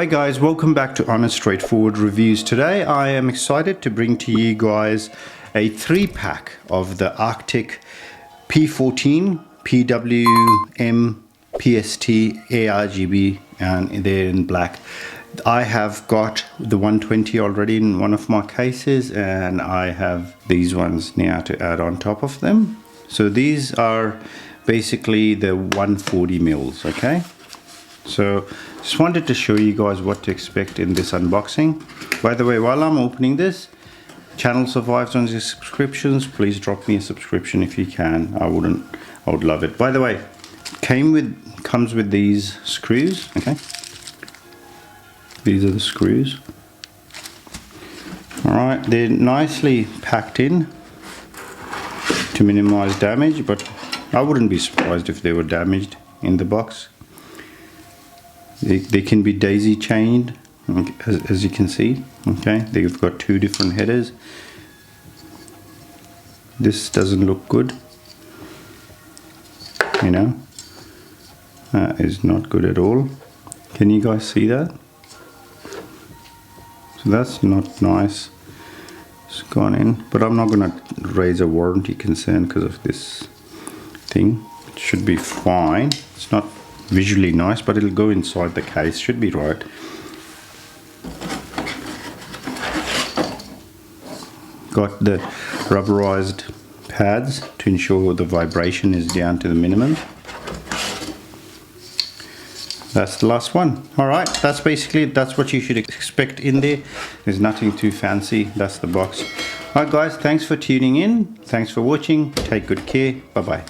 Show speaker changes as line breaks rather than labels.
Hi guys, welcome back to Honest Straightforward Reviews. Today I am excited to bring to you guys a 3-pack of the Arctic P14 PWM PST A-RGB, and they're in black. I have got the 120 already in one of my cases, and I have these ones now to add on top of them. So these are basically the 140 mils, okay? So just wanted to show you guys what to expect in this unboxing. By the way, while I'm opening this, channel survives on your subscriptions. Please drop me a subscription if you can. I would love it. By the way, comes with these screws, okay? These are the screws. All right, they're nicely packed in to minimize damage, but I wouldn't be surprised if they were damaged in the box. They can be daisy chained, as you can see, okay? They've got 2 different headers. This doesn't look good, you know? That is not good at all. Can you guys see that? So that's not nice. It's gone in, but I'm not gonna raise a warranty concern because of this thing. It should be fine. It's not visually nice, but it'll go inside the case. Should be right. Got the rubberized pads to ensure the vibration is down to the minimum. That's the last one. All right, that's basically it. That's what you should expect in there. There's nothing too fancy. That's the box. All right guys, thanks for tuning in. Thanks for watching. Take good care. Bye bye.